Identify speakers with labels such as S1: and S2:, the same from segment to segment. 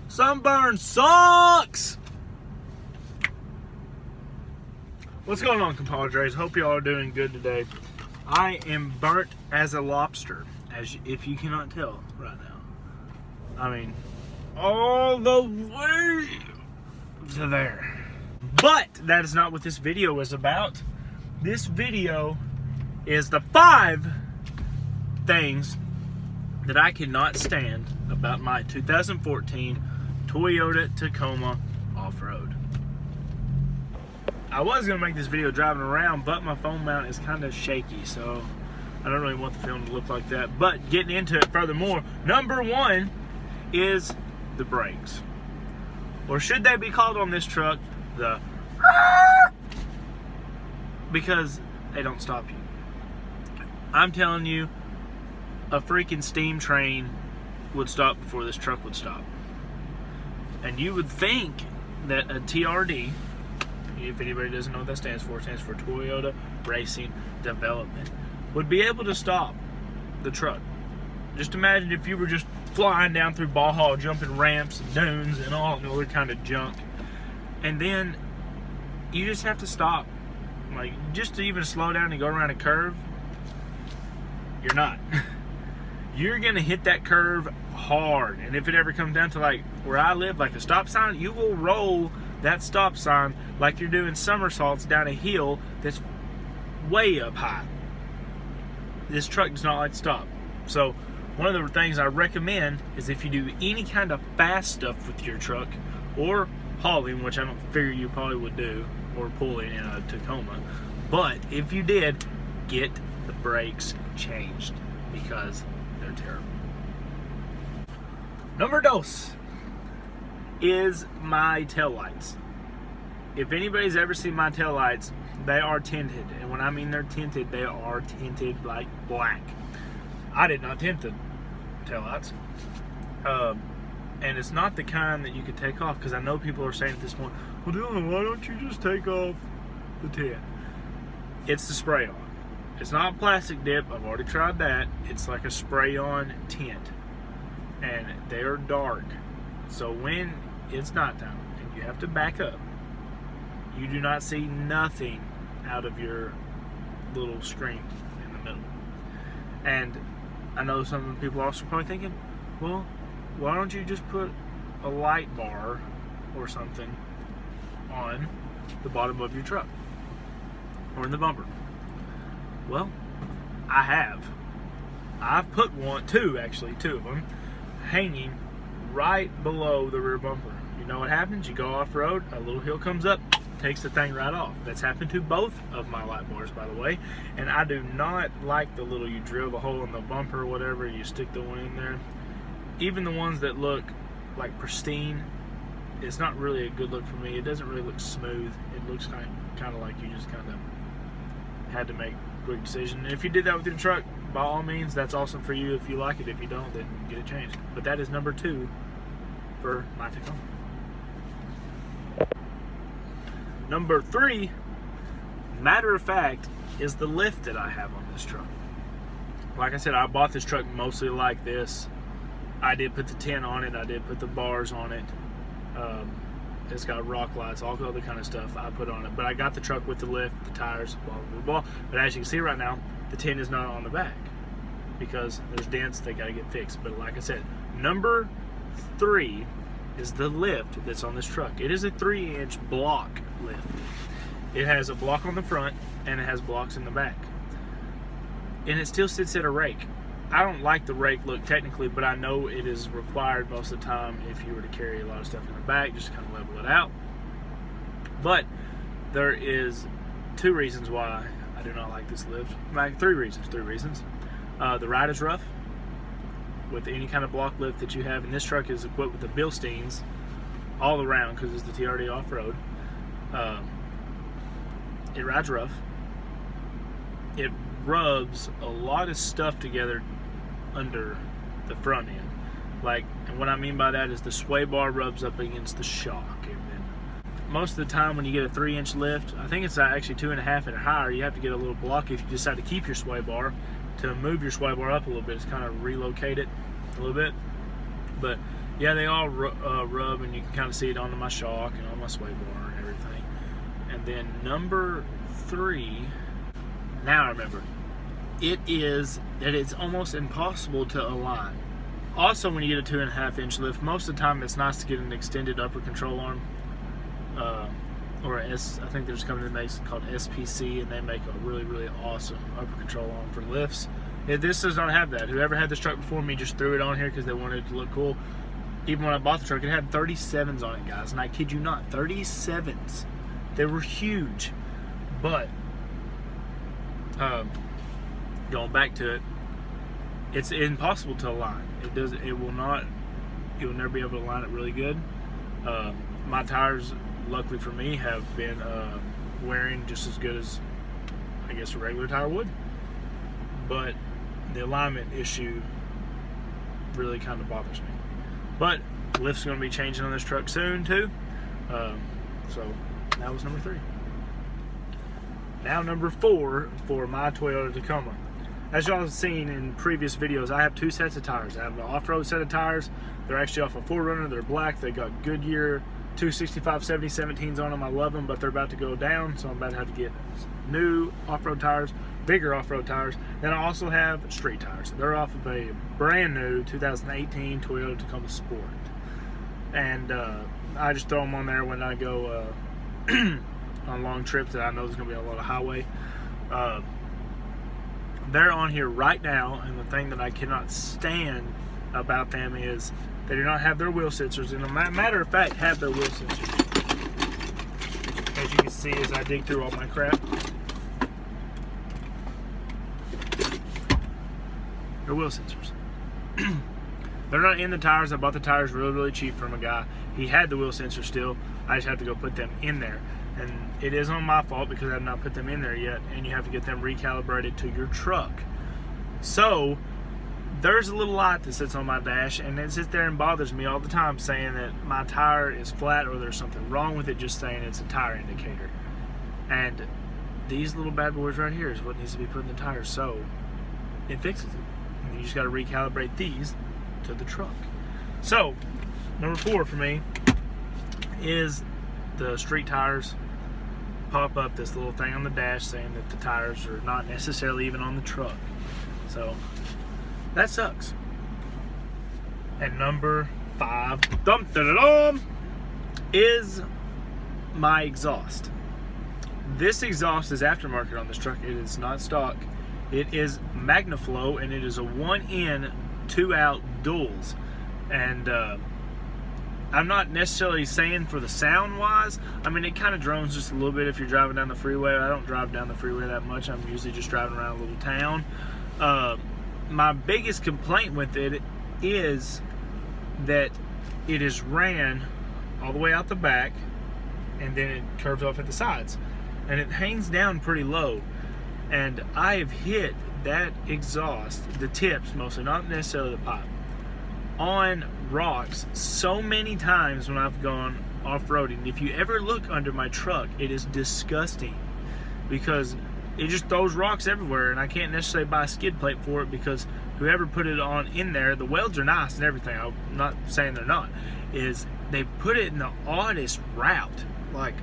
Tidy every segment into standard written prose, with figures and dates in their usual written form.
S1: Sunburn sucks! What's going on, compadres? Hope y'all are doing good today. I am burnt as a lobster, if you cannot tell right now. I mean, all the way to there. But that is not what this video is about. This video is the 5 things that I cannot stand about my 2014 Toyota Tacoma Off-Road. I was going to make this video driving around, but my phone mount is kind of shaky, so I don't really want the film to look like that. But getting into it furthermore, number 1 is the brakes. Or should they be called on this truck the because they don't stop you. I'm telling you, a freaking steam train would stop before this truck would stop. And you would think that a TRD, if anybody doesn't know what that stands for, it stands for Toyota Racing Development, would be able to stop the truck. Just imagine if you were just flying down through Baja, jumping ramps and dunes and all other kind of junk, and then you just have to stop. Like, just to even slow down and go around a curve, you're not. You're gonna hit that curve hard, and if it ever comes down to like where I live, like a stop sign, you will roll that stop sign like you're doing somersaults down a hill that's way up high. This truck does not like to stop. So one of the things I recommend is if you do any kind of fast stuff with your truck or hauling, which I don't figure you probably would do, or pulling in a Tacoma, but if you did, get the brakes changed because they're terrible. Number 2 is my taillights. If anybody's ever seen my taillights, they are tinted, and when I mean they're tinted, they are tinted like black. I did not tint the taillights, and it's not the kind that you could take off, because I know people are saying at this point, well, Dylan, why don't you just take off the tint? It's the spray on. It's not plastic dip. I've already tried that. It's like a spray on tint, and they are dark. So when it's nighttime and you have to back up, you do not see nothing out of your little screen in the middle. And I know some people are also probably thinking, well, why don't you just put a light bar or something on the bottom of your truck or in the bumper? Well, I have. I've put two of them, hanging right below the rear bumper. You know what happens? You go off-road, a little hill comes up, takes the thing right off. That's happened to both of my light bars, by the way. And I do not like the little, you drill the hole in the bumper or whatever, you stick the one in there. Even the ones that look like pristine, it's not really a good look for me. It doesn't really look smooth. It looks kind of like you just kind of had to make a quick decision. And if you did that with your truck, by all means, that's awesome for you if you like it. If you don't, then get it changed. But that is number 2 for my Tacoma. Number 3, matter of fact, is the lift that I have on this truck. Like I said, I bought this truck mostly like this. I did put the tint on it. I did put the bars on it. It's got rock lights, all the other kind of stuff I put on it. But I got the truck with the lift, the tires, blah, blah, blah. But as you can see right now, the tint is not on the back because there's dents that got to get fixed. But like I said, number 3 is the lift that's on this truck. It is a 3-inch block lift. It has a block on the front and it has blocks in the back. And it still sits at a rake. I don't like the rake look technically, but I know it is required most of the time if you were to carry a lot of stuff in the back, just to kind of level it out. But there is 2 reasons why I do not like this lift. Like 3 reasons. The ride is rough with any kind of block lift that you have, and this truck is equipped with the Bilsteins all around because it's the TRD Off-Road. It rides rough. It rubs a lot of stuff together under the front end. Like, and what I mean by that is the sway bar rubs up against the shock. And then most of the time when you get a 3-inch lift, I think it's actually 2.5 and higher, you have to get a little block if you decide to keep your sway bar. To move your sway bar up a little bit, it's kind of relocate it a little bit. But Yeah, they all rub, and you can kind of see it on my shock and on my sway bar and everything. And then number 3, now I remember, it is that it's almost impossible to align. Also, when you get a 2.5-inch lift, most of the time it's nice to get an extended upper control arm, or I think there's a company that makes it called SPC, and they make a really, really awesome upper control arm for lifts. This does not have that. Whoever had this truck before me just threw it on here because they wanted it to look cool. Even when I bought the truck, it had 37s on it, guys, and I kid you not, 37s. They were huge, but going back to it, it's impossible to align. You'll never be able to align it really good. My tires, luckily for me, have been wearing just as good as I guess a regular tire would, but the alignment issue really kind of bothers me. But lift's going to be changing on this truck soon too, so that was number 3. Now number 4 for my Toyota Tacoma. As y'all have seen in previous videos, I have 2 sets of tires. I have an off-road set of tires. They're actually off a 4Runner. They're black. They got Goodyear 265/70 17s on them. I love them, but they're about to go down, so I'm about to have to get new off-road tires, bigger off-road tires. Then I also have street tires. They're off of a brand new 2018 Toyota Tacoma Sport. And I just throw them on there when I go on long trips that I know there's going to be a lot of highway. They're on here right now, and the thing that I cannot stand about them is they do not have their wheel sensors, and a matter of fact have their wheel sensors. As you can see as I dig through all my crap. They're wheel sensors. They're not in the tires. I bought the tires really, really cheap from a guy. He had the wheel sensors still. I just have to go put them in there. And it is on my fault because I have not put them in there yet, and you have to get them recalibrated to your truck. So there's a little light that sits on my dash, and it sits there and bothers me all the time, saying that my tire is flat or there's something wrong with it, just saying it's a tire indicator. And these little bad boys right here is what needs to be put in the tire, so it fixes it. And you just got to recalibrate these to the truck. So number 4 for me is the street tires. Pop up this little thing on the dash saying that the tires are not necessarily even on the truck. So that sucks. And number 5 is my exhaust. This exhaust is aftermarket on this truck. It is not stock. It is MagnaFlow, and it is a 1-in, 2-out duals. And I'm not necessarily saying for the sound wise. I mean, it kind of drones just a little bit if you're driving down the freeway. I don't drive down the freeway that much. I'm usually just driving around a little town. My biggest complaint with it is that it is ran all the way out the back, and then it curves off at the sides, and it hangs down pretty low. And I have hit that exhaust, the tips mostly, not necessarily the pipe, on rocks so many times when I've gone off-roading. If you ever look under my truck, it is disgusting because it just throws rocks everywhere, and I can't necessarily buy a skid plate for it because whoever put it on in there, the welds are nice and everything, I'm not saying they're not, is they put it in the oddest route. Like,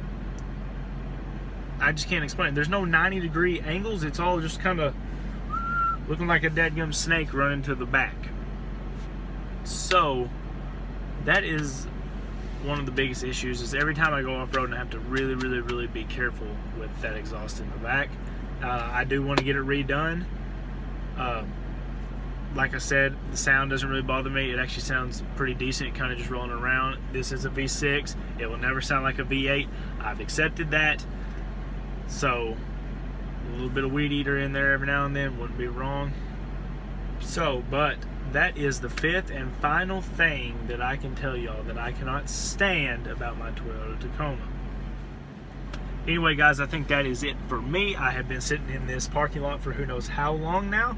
S1: I just can't explain it. There's no 90-degree angles. It's all just kind of looking like a dadgum snake running to the back. So that is one of the biggest issues, is every time I go off-road I have to really, really, really be careful with that exhaust in the back. I do want to get it redone. Like I said, the sound doesn't really bother me. It actually sounds pretty decent, kind of just rolling around. This is a V6. It will never sound like a V8. I've accepted that. So a little bit of weed eater in there every now and then wouldn't be wrong. So, but that is the 5th and final thing that I can tell y'all that I cannot stand about my Toyota Tacoma. Anyway, guys, I think that is it for me. I have been sitting in this parking lot for who knows how long now.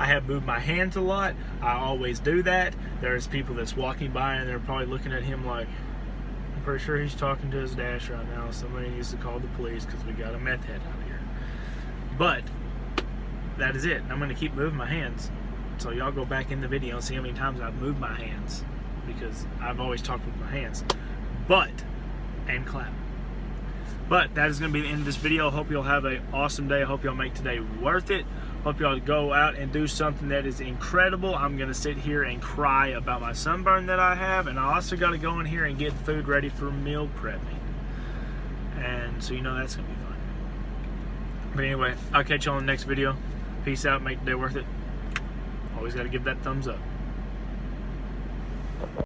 S1: I have moved my hands a lot. I always do that. There's people that's walking by and they're probably looking at him like, I'm pretty sure he's talking to his dash right now. Somebody needs to call the police because we got a meth head out here. But that is it. I'm going to keep moving my hands. So y'all go back in the video and see how many times I've moved my hands. because I've always talked with my hands. And clap. But that is going to be the end of this video. Hope you'll have an awesome day. I hope y'all make today worth it. Hope y'all go out and do something that is incredible. I'm going to sit here and cry about my sunburn that I have. And I also got to go in here and get food ready for meal prepping. And so you know that's going to be fun. But anyway, I'll catch you on the next video. Peace out. Make the day worth it. Always got to give that thumbs up.